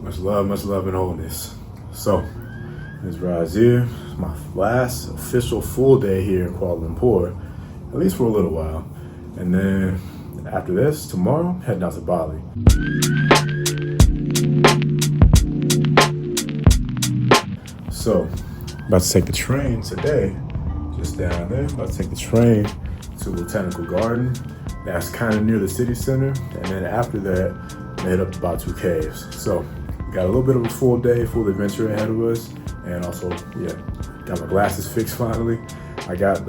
much love and wholeness. So, this ride's here. It's my last official full day here in Kuala Lumpur, at least for a little while. And then after this, tomorrow, heading out to Bali. So, about to take the train today, just down there. About to take the train to Botanical Garden. That's kind of near the city center. And then after that, I head up to Batu Caves. So, got a little bit of a full day, full adventure ahead of us. And also, yeah, got my glasses fixed finally. I got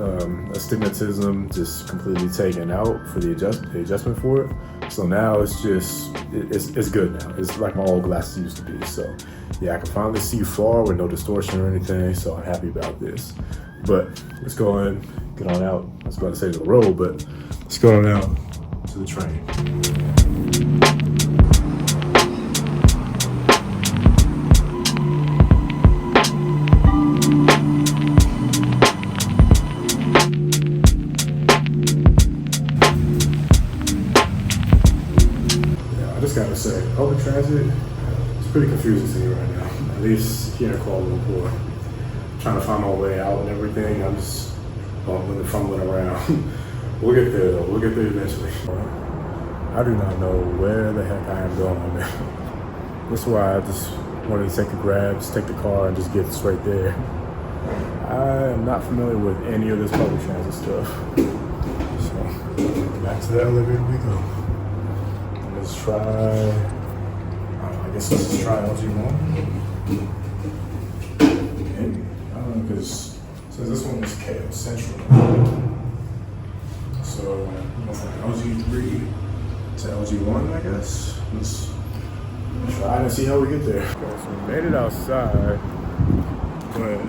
astigmatism just completely taken out for the adjustment for it. So now it's just, it's good now. It's like my old glasses used to be. So yeah, I can finally see far with no distortion or anything. So I'm happy about this. But let's go ahead and get on out. I was about to say to the road, but let's go on out to the train. Gotta say, public transit is pretty confusing to me right now, at least here in Kuala Lumpur. Trying to find my way out and everything. I'm just bumbling and fumbling around. We'll get there though, we'll get there eventually. I do not know where the heck I am going now. That's why I just wanted to take a grab, just take the car and just get straight there. I am not familiar with any of this public transit stuff. So, back to the elevator we go. Let's try, I guess let's try LG1. Maybe, I don't know, because since this one is KO Central. So, from LG3 to LG1, I guess. Let's try and see how we get there. Okay, so we made it outside, but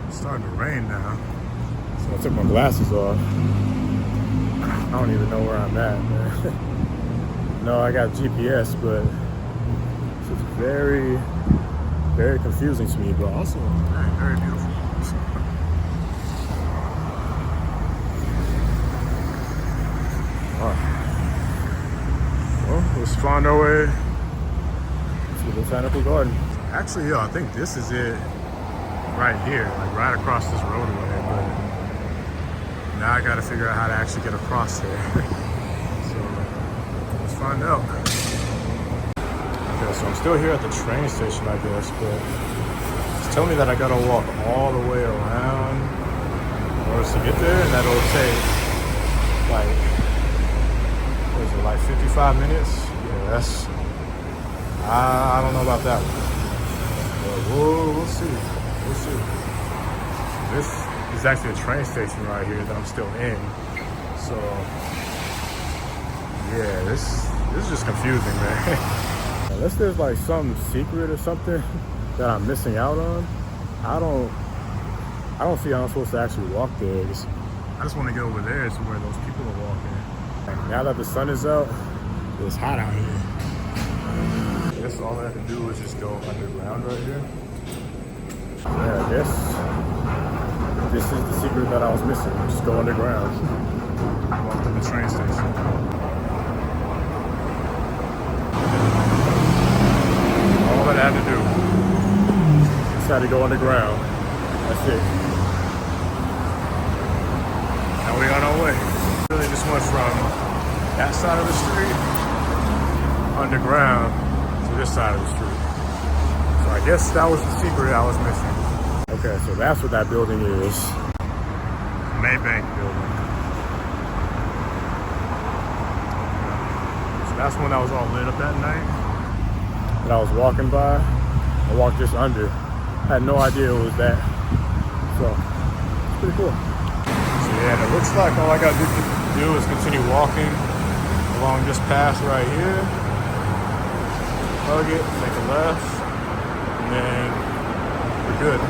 it's starting to rain now. So I took my glasses off. I don't even know where I'm at, man. No, I got GPS, but it's very, very confusing to me, but also very, very beautiful. All right. Well, let's find our way to the Botanical Garden. Actually, I think this is it right here, like right across this roadway, but now I gotta figure out how to actually get across there. Find out. Okay, so I'm still here at the train station, I guess, but it's telling me that I gotta walk all the way around in order to get there, and that'll take like, what is it, like 55 minutes? Yeah, that's, I don't know about that one. But we'll see. We'll see. This is actually a train station right here that I'm still in, so yeah, this is just confusing, man. Unless there's like some secret or something that I'm missing out on, I don't see how I'm supposed to actually walk there. I just want to get over there to where those people are walking. And now that the sun is out, it's hot out here. I guess all I have to do is just go underground right here. Yeah, I guess this is the secret that I was missing. Just go underground. Walk to the train station. All that I had to do, just had to go underground. That's it. Now we on our way. Really just went from that side of the street underground to this side of the street. So I guess that was the secret I was missing. Okay, so that's what that building is. Maybank building. So that's when I was all lit up that night. And I was walking by, I walked just under. I had no idea it was that. So, it's pretty cool. So yeah, and it looks like all I gotta do is continue walking along this path right here. Hug it, take a left, and then we're good.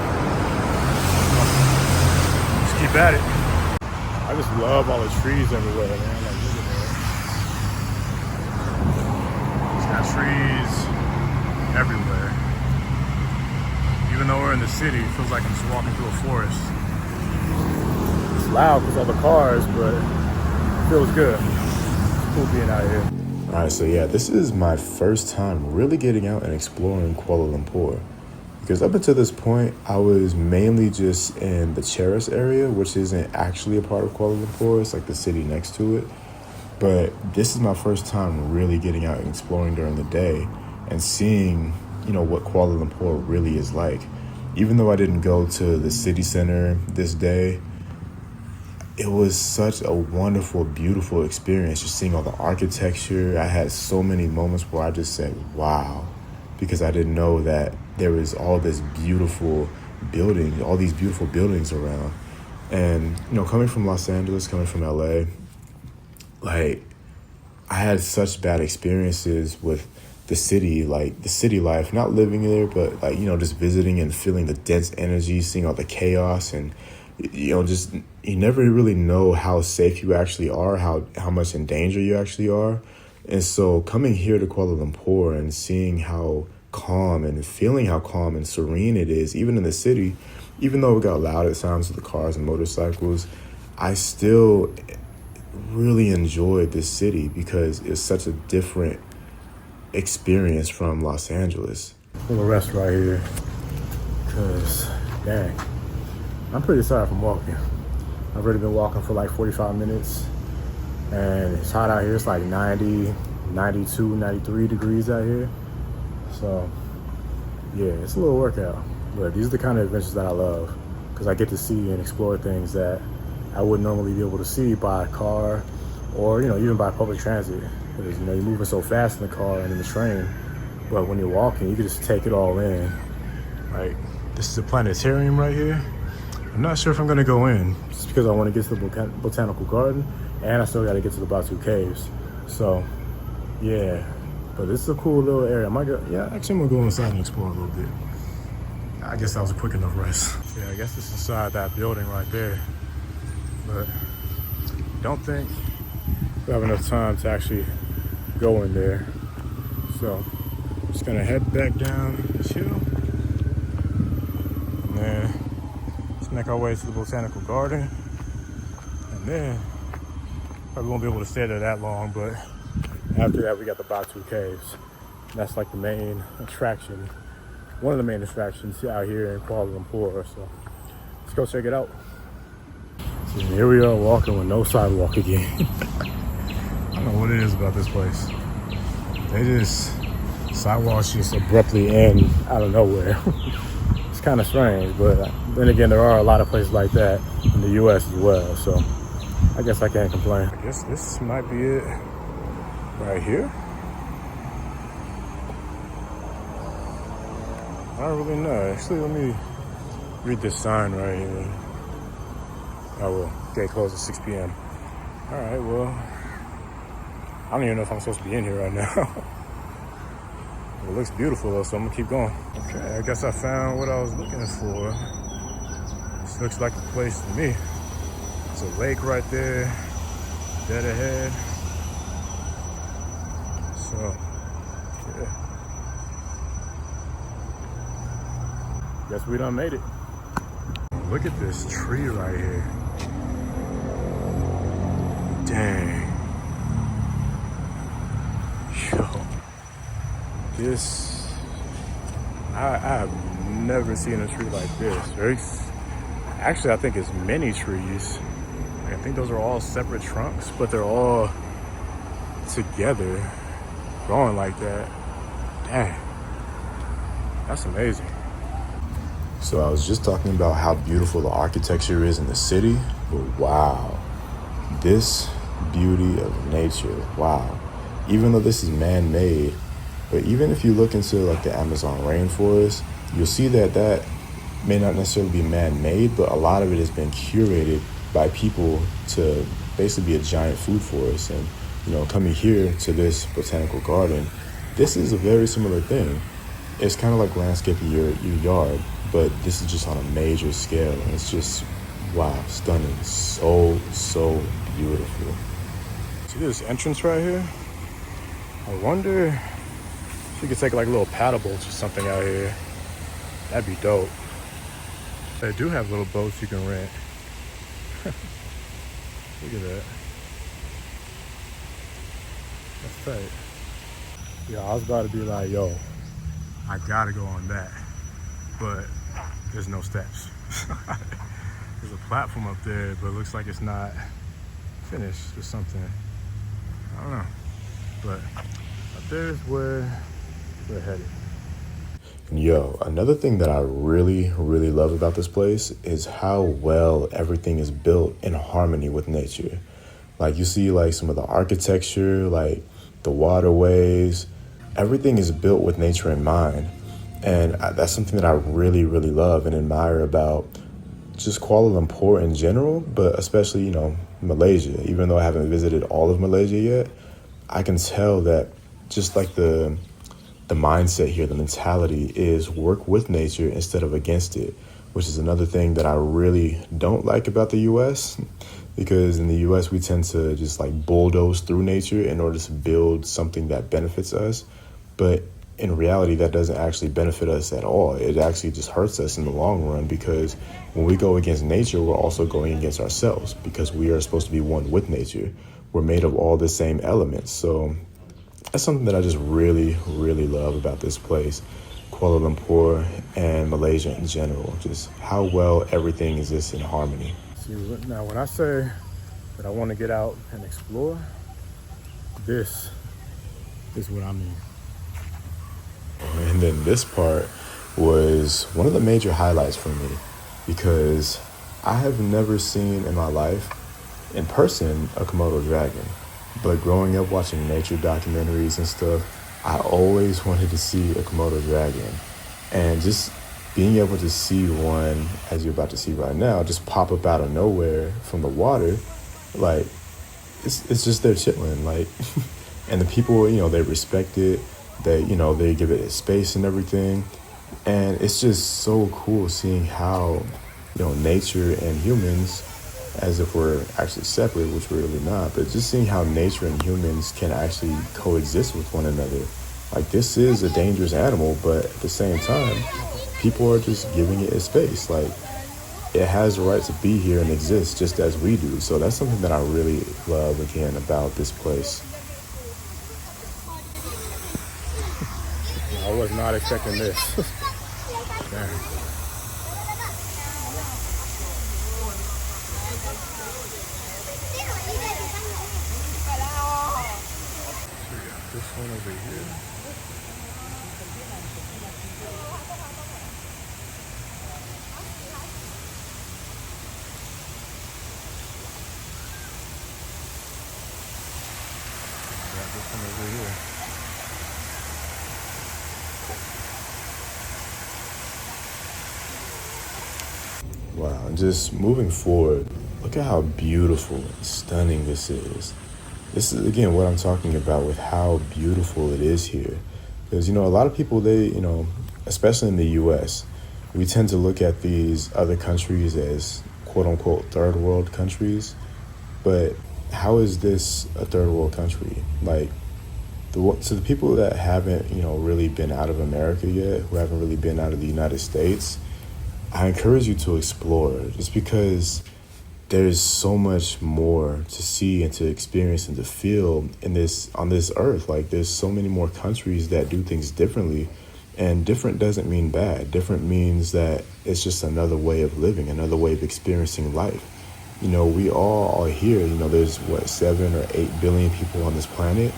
Just keep at it. I just love all the trees everywhere, man. Like, look at that. It's got trees everywhere. Even though we're in the city, it feels like I'm just walking through a forest. It's loud because of all the cars, but it feels good. It's cool being out here. All right, so yeah, this is my first time really getting out and exploring Kuala Lumpur. Because up until this point, I was mainly just in the Cheras area, which isn't actually a part of Kuala Lumpur. It's like the city next to it. But this is my first time really getting out and exploring during the day and seeing, what Kuala Lumpur really is like. Even though I didn't go to the city center this day, it was such a wonderful, beautiful experience just seeing all the architecture. I had so many moments where I just said, wow, because I didn't know that there was all this beautiful building, all these beautiful buildings around. And, coming from Los Angeles, coming from LA, like, I had such bad experiences with the city, like the city life, not living there, but like, just visiting and feeling the dense energy, seeing all the chaos and, just you never really know how safe you actually are, how much in danger you actually are. And so coming here to Kuala Lumpur and seeing how calm and feeling how calm and serene it is, even in the city, even though it got loud at times with the cars and motorcycles, I still really enjoyed this city because it's such a different experience from Los Angeles. We'll rest right here because, dang, I'm pretty tired from walking. I've already been walking for like 45 minutes and it's hot out here. It's like 90, 92, 93 degrees out here. So yeah, it's a little workout, but these are the kind of adventures that I love because I get to see and explore things that I wouldn't normally be able to see by car or, even by public transit. Because, you're moving so fast in the car and in the train, but when you're walking, you can just take it all in. Like, this is a planetarium right here. I'm not sure if I'm gonna go in just because I want to get to the botanical garden and I still got to get to the Batu Caves. So, yeah, but this is a cool little area. I might go, actually I'm gonna go inside and explore a little bit. I guess that was a quick enough rest. Yeah, I guess it's inside that building right there. But don't think we have enough time to actually go in there. So just gonna head back down this hill and then let's make our way to the botanical garden. And then probably won't be able to stay there that long, but after that we got the Batu Caves. That's like the main attraction, one of the main attractions out here in Kuala Lumpur. So let's go check it out. So here we are walking with no sidewalk again. I don't know what it is about this place. Sidewalks just abruptly end out of nowhere. It's kind of strange, but then again, there are a lot of places like that in the U.S. as well. So I guess I can't complain. I guess this might be it right here. I don't really know. Actually, let me read this sign right here. Oh, well, gate closed at 6 p.m. All right, well, I don't even know if I'm supposed to be in here right now. It looks beautiful though, so I'm gonna keep going. Okay, I guess I found what I was looking for. This looks like the place to me. There's a lake right there, dead ahead. So, yeah. Guess we done made it. Look at this tree right here. Dang. Yo. This, I have never seen a tree like this. Actually, I think it's many trees. I think those are all separate trunks, but they're all together, growing like that. Dang, that's amazing. So I was just talking about how beautiful the architecture is in the city, but wow, this beauty of nature, wow. Even though this is man-made, but even if you look into like the Amazon rainforest, you'll see that may not necessarily be man-made, but a lot of it has been curated by people to basically be a giant food forest. And, coming here to this botanical garden, this is a very similar thing. It's kind of like landscaping your yard, but this is just on a major scale. And it's just, wow, stunning. So beautiful. See this entrance right here? I wonder if we could take like little paddle boats or something out here. That'd be dope. They do have little boats you can rent. Look at that. That's tight. Yeah, I was about to be like, yo, I gotta go on that, but there's no steps. There's a platform up there, but it looks like it's not finished or something. I don't know, but up there is where we're headed. Yo, another thing that I really, really love about this place is how well everything is built in harmony with nature. Like you see like some of the architecture, like the waterways, everything is built with nature in mind. And that's something that I really, really love and admire about just Kuala Lumpur in general, but especially, Malaysia. Even though I haven't visited all of Malaysia yet, I can tell that just like the mindset here, the mentality is work with nature instead of against it, which is another thing that I really don't like about the US. Because in the US, we tend to just like bulldoze through nature in order to build something that benefits us. But in reality, that doesn't actually benefit us at all. It actually just hurts us in the long run, because when we go against nature, we're also going against ourselves, because we are supposed to be one with nature. We're made of all the same elements. So that's something that I just really, really love about this place, Kuala Lumpur and Malaysia in general, just how well everything is just in harmony. See, now when I say that I want to get out and explore, this is what I mean. And then this part was one of the major highlights for me, because I have never seen in my life in person a Komodo dragon. But growing up watching nature documentaries and stuff, I always wanted to see a Komodo dragon. And just being able to see one, as you're about to see right now, just pop up out of nowhere from the water, like, it's just there chilling, like, and the people, they respect it, they give it its space and everything, and it's just so cool seeing how, nature and humans, as if we're actually separate, which we're really not, but just seeing how nature and humans can actually coexist with one another. Like, this is a dangerous animal, but at the same time, people are just giving it its space. Like, it has the right to be here and exist just as we do. So that's something that I really love, again, about this place. I was not expecting this. Damn. This one over here. Got this one over here. Wow, and just moving forward, look at how beautiful and stunning this is. This is, again, what I'm talking about with how beautiful it is here. Because, a lot of people, especially in the US, we tend to look at these other countries as quote unquote third world countries. But how is this a third world country? Like, to the people that haven't, really been out of America yet, who haven't really been out of the United States, I encourage you to explore, just because there's so much more to see and to experience and to feel on this earth. Like, there's so many more countries that do things differently, and different doesn't mean bad. Different means that it's just another way of living, another way of experiencing life. We all are here. There's 7 or 8 billion people on this planet,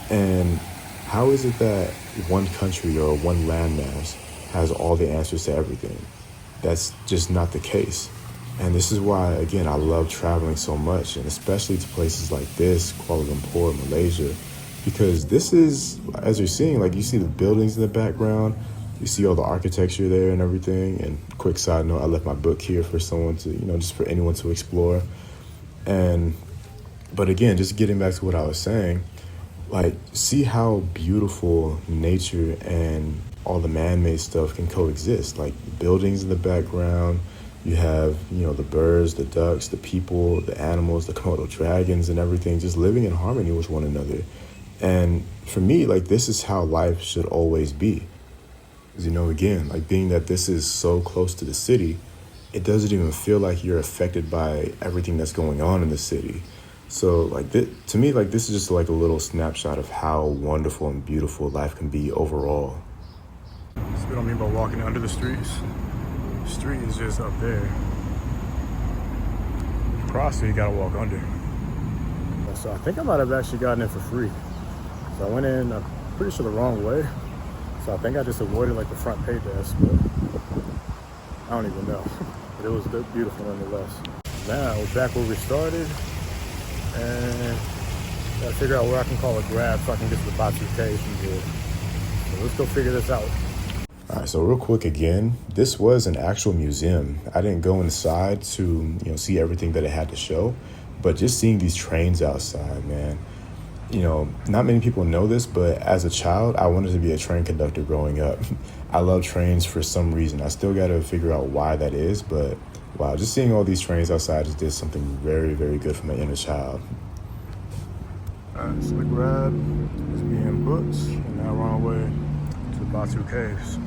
and how is it that one country or one landmass has all the answers to everything? That's just not the case. And this is why, again, I love traveling so much, and especially to places like this, Kuala Lumpur, Malaysia, because this is, as you're seeing, like, you see the buildings in the background, you see all the architecture there and everything. And quick side note, I left my book here for someone to, just for anyone to explore. But again, just getting back to what I was saying, like, see how beautiful nature and all the man-made stuff can coexist. Like, buildings in the background, you have, the birds, the ducks, the people, the animals, the Komodo dragons and everything just living in harmony with one another. And for me, like, this is how life should always be. Because, again, like, being that this is so close to the city, it doesn't even feel like you're affected by everything that's going on in the city. So to me, like this is just like a little snapshot of how wonderful and beautiful life can be overall. That's what I mean by walking under the streets. The street is just up there. Across it, you gotta walk under. So I think I might have actually gotten in for free. So I went in, I'm pretty sure the wrong way. So I think I just avoided like the front pay desk, but I don't even know. But it was beautiful nonetheless. Now we're back where we started, and gotta figure out where I can call a grab so I can get to the Batu Cave from here. So let's go figure this out. All right, so real quick again, this was an actual museum. I didn't go inside to see everything that it had to show, but just seeing these trains outside, man. Not many people know this, but as a child, I wanted to be a train conductor growing up. I love trains for some reason. I still got to figure out why that is, but wow, just seeing all these trains outside just did something very, very good for my inner child. All right, so the grab is being booked, and now we're on our way to the Batu Caves.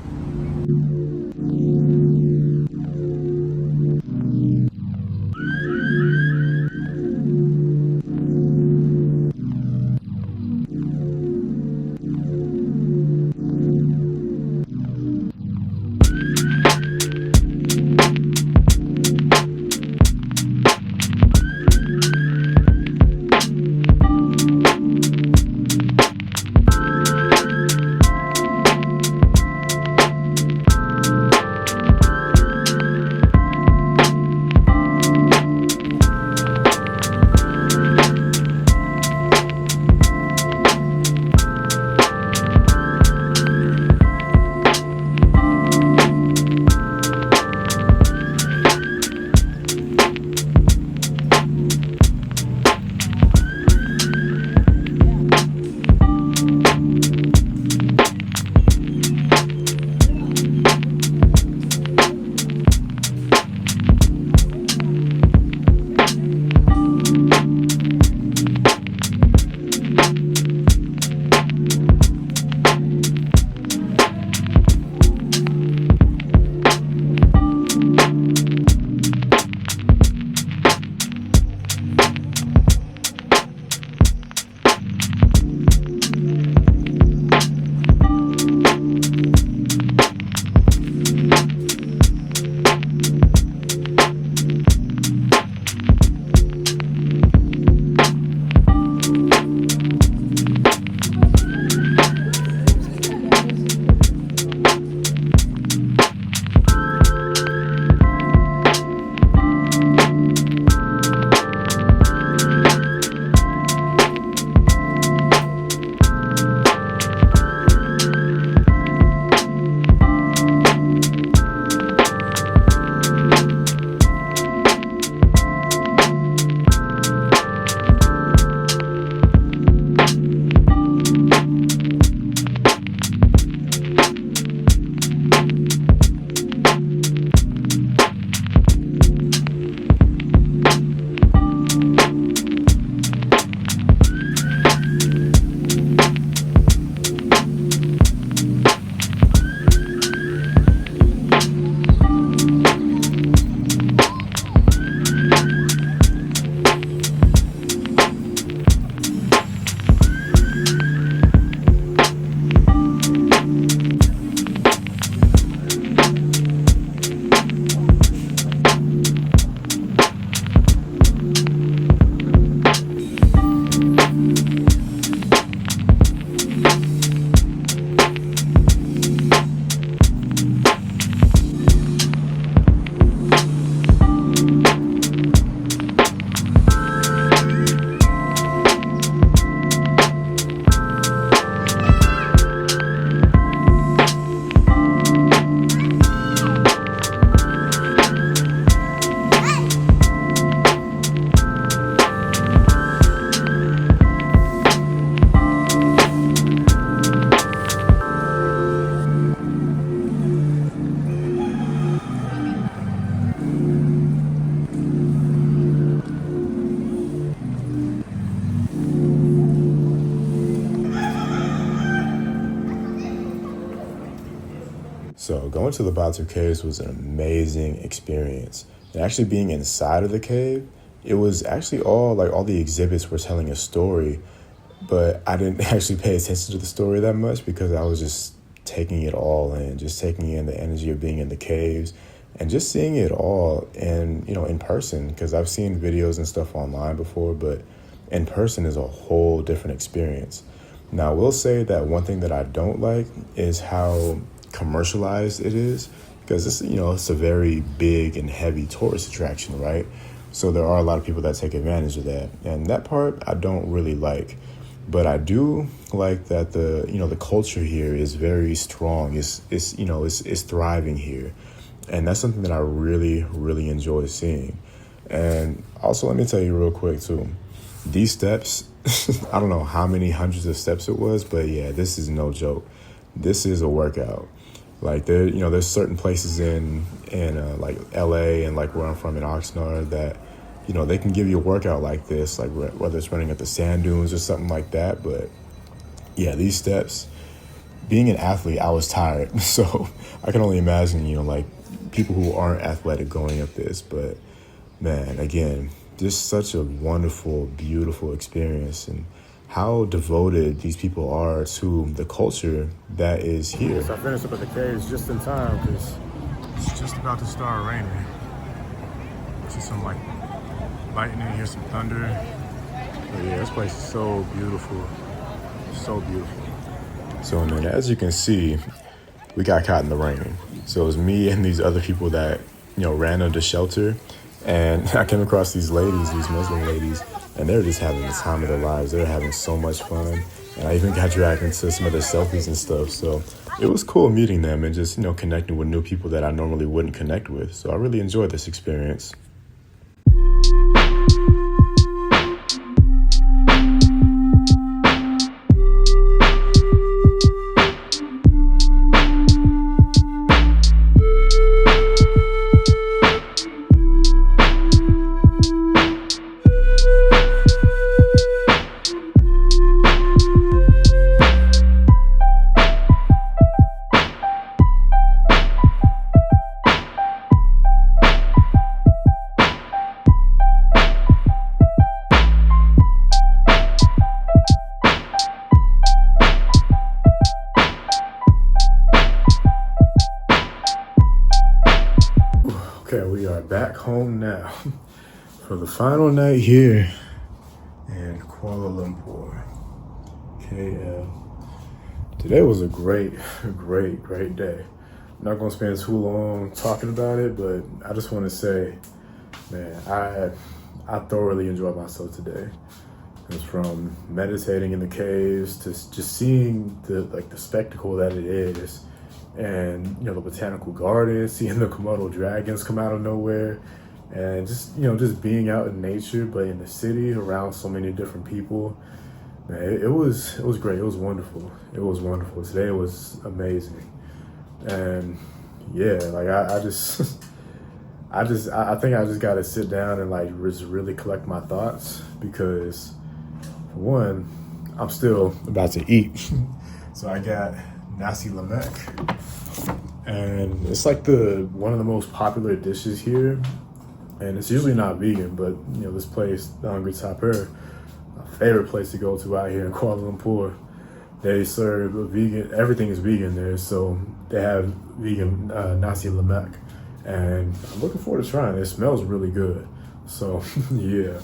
So going to the Batu Caves was an amazing experience. And actually being inside of the cave it was actually all the exhibits were telling a story, but I didn't actually pay attention to the story that much because I was just taking it all in, just taking in the energy of being in the caves and just seeing it all and in person, because I've seen videos and stuff online before, but in person is a whole different experience. Now, I will say that one thing that I don't like is how commercialized it is, because it's a very big and heavy tourist attraction, right? So there are a lot of people that take advantage of that, and that part I don't really like. But I do like that the culture here is very strong. It's thriving here, and that's something that I really, really enjoy seeing. And also, let me tell you real quick too, these steps, I don't know how many hundreds of steps it was, but yeah, this is no joke. This is a workout. Like there's certain places in like LA and like where I'm from in Oxnard that they can give you a workout like this, like whether it's running at the sand dunes or something like that. But yeah, these steps, being an athlete, I was tired. So I can only imagine, like people who aren't athletic going up this. But man, again, just such a wonderful, beautiful experience, and how devoted these people are to the culture that is here. So I finished up at the caves just in time because it's just about to start raining. See some like lightning, hear some thunder. But yeah, this place is so beautiful. So beautiful. So man, as you can see, we got caught in the rain. So it was me and these other people that, ran under shelter. And I came across these Muslim ladies, and they were just having the time of their lives. They were having so much fun. And I even got dragged into some of their selfies and stuff. So it was cool meeting them and just, connecting with new people that I normally wouldn't connect with. So I really enjoyed this experience. Okay, we are back home now for the final night here in Kuala Lumpur, KL. Today was a great day. I'm not gonna spend too long talking about it, but I just want to say, man, I thoroughly enjoyed myself today. It was from meditating in the caves to just seeing the spectacle that it is. And the botanical garden, seeing the Komodo dragons come out of nowhere, and just being out in nature, but in the city around so many different people. Man, it was great. It was wonderful. Today was amazing. And yeah, like I think I just got to sit down and like just really collect my thoughts, because for one, I'm still about to eat. So I got nasi lemak, and it's like one of the most popular dishes here, and it's usually not vegan, but this place, the Hungry Tapper, my favorite place to go to out here in Kuala Lumpur, they serve vegan, everything is vegan there, so they have vegan nasi lemak, and I'm looking forward to trying it. It smells really good, so yeah,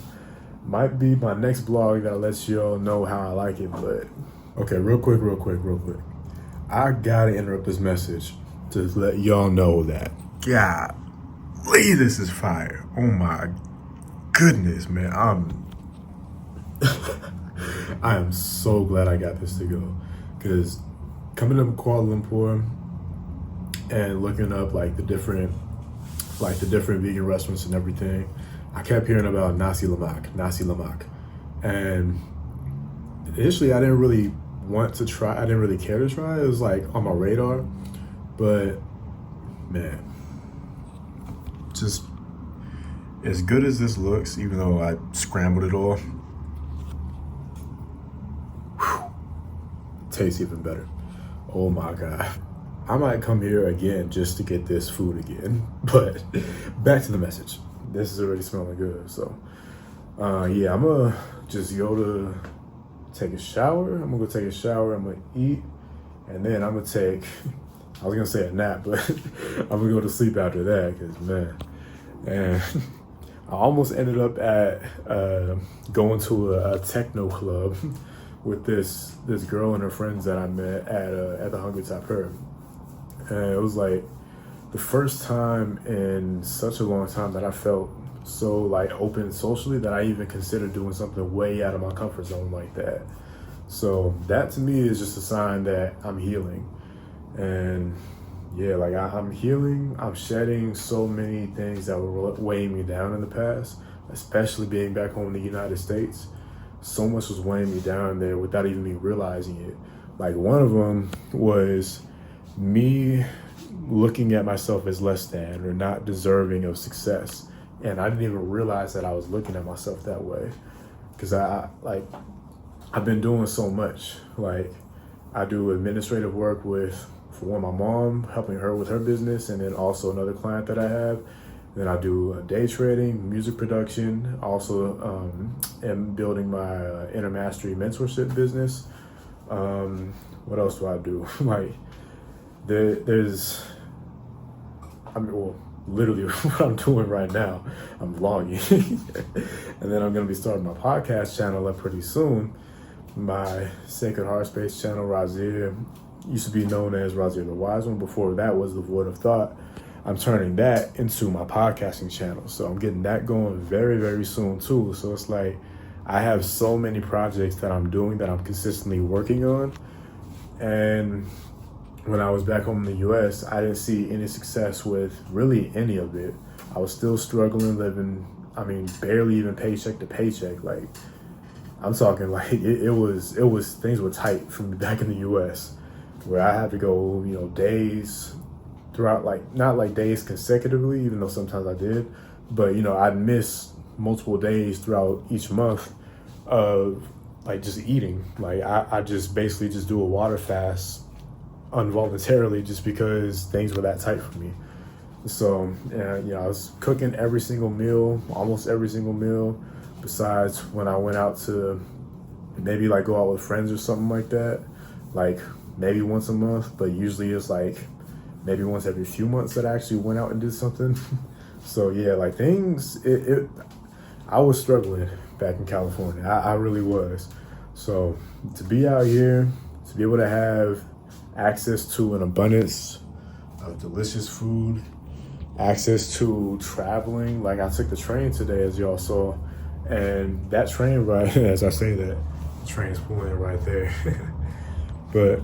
might be my next vlog that lets you all know how I like it. But okay, real quick, I gotta interrupt this message to let y'all know that, golly, this is fire. Oh my goodness, man. I am so glad I got this to go, because coming to Kuala Lumpur and looking up like the different vegan restaurants and everything, I kept hearing about nasi lemak. And initially I didn't really want to try, I didn't really care to try. It was like on my radar, but man, just as good as this looks, even though I scrambled it all, tastes even better. Oh my God. I might come here again just to get this food again. But back to the message. This is already smelling good. So Yeah, I'm gonna just go to take a shower. I'm gonna go take a shower. I'm gonna eat, and then I'm gonna take. I was gonna say a nap, but I'm gonna go to sleep after that. Cause man, and I almost ended up at going to a techno club with this girl and her friends that I met at the Hungry Top Herb, and it was like the first time in such a long time that I felt so like open socially that I even considered doing something way out of my comfort zone like that. So that to me is just a sign that I'm healing. And yeah, like I'm healing, I'm shedding so many things that were weighing me down in the past, especially being back home in the United States. So much was weighing me down there without even me realizing it. Like one of them was me looking at myself as less than or not deserving of success. And I didn't even realize that I was looking at myself that way. Cause I've been doing so much. Like I do administrative work for one, my mom, helping her with her business, and then also another client that I have. Then I do day trading, music production, also am building my inner mastery mentorship business. What else do I do? Like there's, literally what I'm doing right now, I'm vlogging. And then I'm gonna be starting my podcast channel up pretty soon. My Sacred Heart Space channel, Razir, used to be known as Razir the Wise One. Before that was the Void of Thought. I'm turning that into my podcasting channel. So I'm getting that going very, very soon too. So it's like, I have so many projects that I'm doing that I'm consistently working on. And when I was back home in the US, I didn't see any success with really any of it. I was still struggling, living, barely even paycheck to paycheck. Like, I'm talking like it was things were tight for me back in the US, where I had to go, days throughout, like not like days consecutively, even though sometimes I did, but I'd miss multiple days throughout each month of like just eating. Like I just basically just do a water fast involuntarily just because things were that tight for me. So I was cooking every single meal, almost every single meal, besides when I went out to maybe like go out with friends or something like that, like maybe once a month, but usually it's like maybe once every few months that I actually went out and did something. So yeah, like things, I was struggling back in California. I really was. So to be out here, to be able to have access to an abundance of delicious food, access to traveling. Like I took the train today, as y'all saw, and that train ride, as I say that, the train's pulling right there. But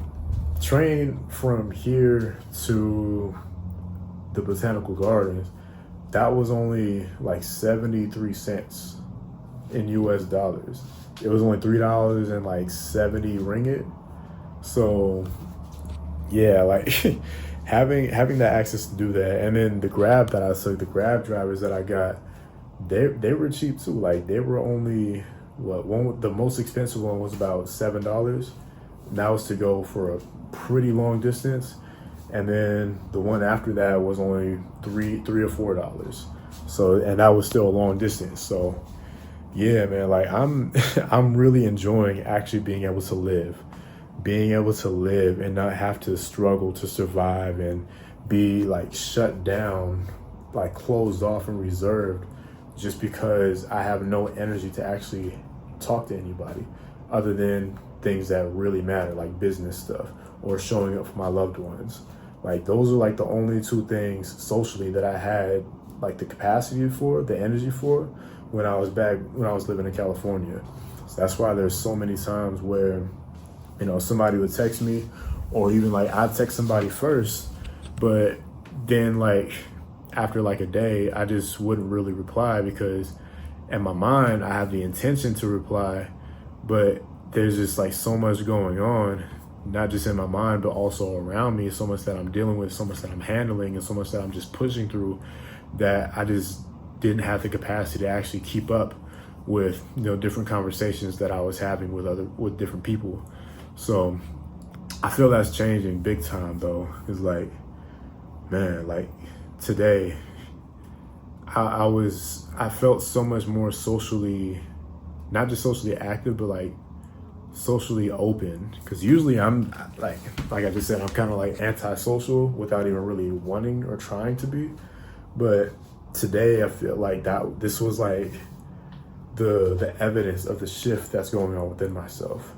train from here to the Botanical Gardens, that was only like 73 cents in US dollars. It was only $3 and like 70 ringgit. So yeah, like having that access to do that, and then the Grab that I took, the Grab drivers that I got, they were cheap too. Like they were only the most expensive one was about $7. And that was to go for a pretty long distance, and then the one after that was only $3 or $4. So, and that was still a long distance. So yeah, man, like I'm really enjoying actually being able to live and not have to struggle to survive and be like shut down, like closed off and reserved, just because I have no energy to actually talk to anybody other than things that really matter, like business stuff or showing up for my loved ones. Like those are like the only two things socially that I had like the capacity for, the energy for, when I was living in California. So that's why there's so many times where somebody would text me, or even like I'd text somebody first, but then like after like a day, I just wouldn't really reply, because in my mind, I have the intention to reply, but there's just like so much going on, not just in my mind, but also around me, so much that I'm dealing with, so much that I'm handling, and so much that I'm just pushing through, that I just didn't have the capacity to actually keep up with, different conversations that I was having with different people. So I feel that's changing big time though. It's like, man, like today I felt so much more socially, not just socially active, but like socially open. Because usually I'm like I just said, I'm kind of like antisocial without even really wanting or trying to be. But today I feel like that this was like the evidence of the shift that's going on within myself.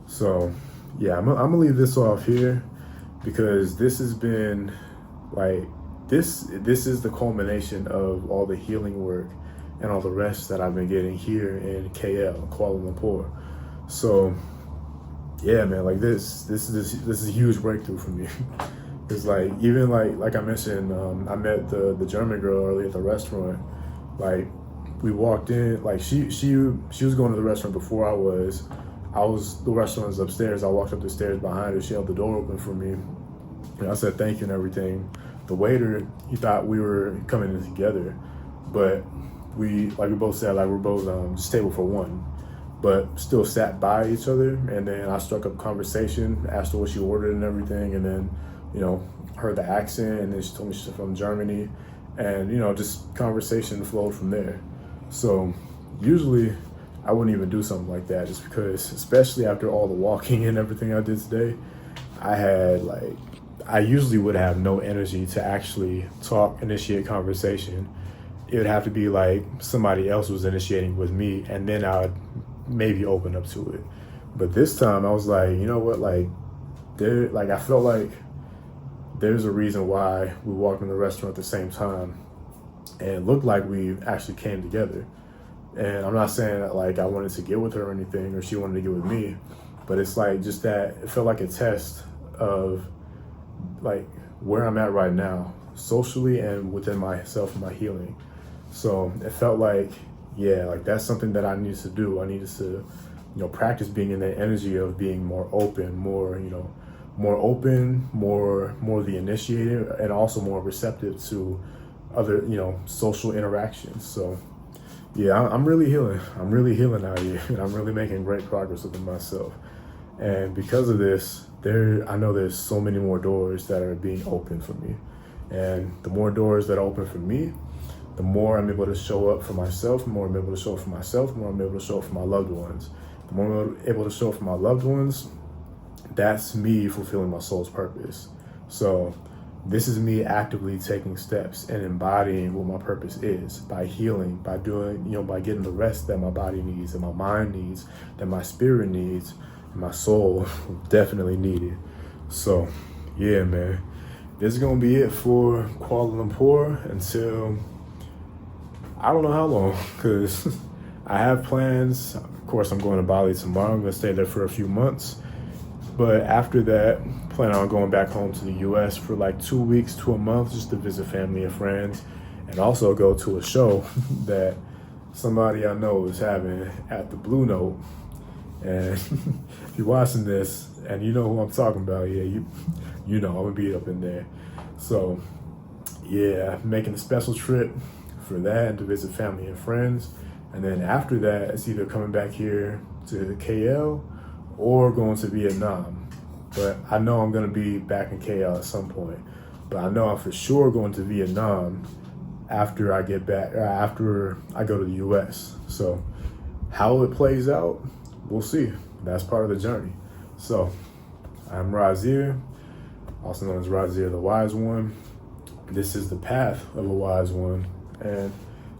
So yeah, I'm gonna leave this off here because this has been like this is the culmination of all the healing work and all the rest that I've been getting here in KL, Kuala Lumpur. So yeah, man, like this is a huge breakthrough for me. It's like, even like I mentioned, I met the German girl earlier at the restaurant. Like, we walked in, like she was going to the restaurant before I was. The restaurant was upstairs. I walked up the stairs behind her. She held the door open for me. And I said thank you and everything. The waiter, he thought we were coming in together, but we both said like we're both just table for one, but still sat by each other. And then I struck up conversation, asked her what she ordered and everything, and then heard the accent, and then she told me she's from Germany, and just conversation flowed from there. So usually I wouldn't even do something like that, just because, especially after all the walking and everything I did today, I usually would have no energy to actually talk, initiate conversation. It would have to be like somebody else was initiating with me, and then I would maybe open up to it. But this time I was like, you know what, I felt like there's a reason why we walked in the restaurant at the same time and looked like we actually came together. And I'm not saying that like I wanted to get with her or anything, or she wanted to get with me, but it's like just that it felt like a test of like where I'm at right now, socially and within myself and my healing. So it felt like, yeah, like that's something that I needed to do. I needed to, practice being in that energy of being more open, more the initiator, and also more receptive to other, social interactions. So yeah, I'm really healing. I'm really healing out here, and I'm really making great progress within myself. And because of this, I know there's so many more doors that are being opened for me. And the more doors that are open for me, the more I'm able to show up for myself, the more I'm able to show up for myself, the more I'm able to show up for my loved ones. The more I'm able to show up for my loved ones, that's me fulfilling my soul's purpose. So this is me actively taking steps and embodying what my purpose is by healing, by doing, by getting the rest that my body needs, and my mind needs, that my spirit needs, and my soul definitely needed. So yeah, man, this is gonna be it for Kuala Lumpur until I don't know how long, because I have plans. Of course, I'm going to Bali tomorrow. I'm gonna stay there for a few months. But after that, plan on going back home to the US for like 2 weeks to a month, just to visit family and friends, and also go to a show that somebody I know is having at the Blue Note. And if you're watching this and you know who I'm talking about, yeah, you know I'm gonna be up in there. So yeah, making a special trip for that and to visit family and friends. And then after that, it's either coming back here to KL or going to Vietnam. But I know I'm gonna be back in KL at some point. But I know I'm for sure going to Vietnam after I get back, after I go to the US. So how it plays out, we'll see. That's part of the journey. So I'm Razir, also known as Razir the Wise One. This is the path of a wise one. And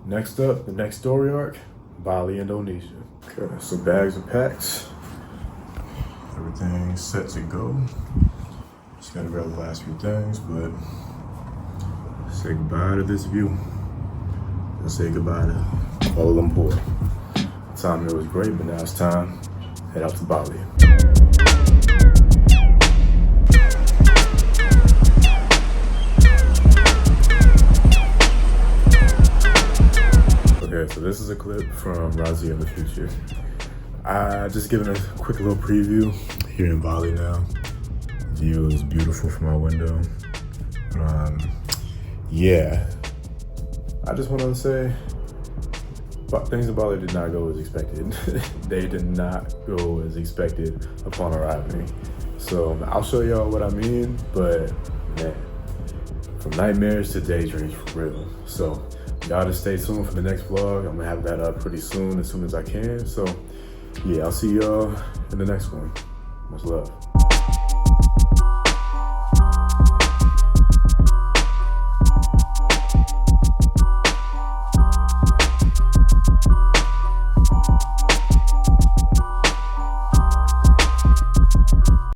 next up, the next story arc, Bali, Indonesia. Okay, so bags are packed. Everything's set to go. Just gotta grab the last few things, but say goodbye to this view. And say goodbye to Kuala Lumpur. The time here was great, but now it's time to head out to Bali. Okay, so this is a clip from Razia in the future. Just giving a quick little preview here in Bali now. The view is beautiful from my window. Yeah, I just wanted to say, but things in Bali did not go as expected. They did not go as expected upon arriving. So I'll show y'all what I mean, but man, from nightmares to daydreams for real. So y'all just stay tuned for the next vlog. I'm gonna have that up pretty soon as I can. So yeah, I'll see y'all in the next one. Much love.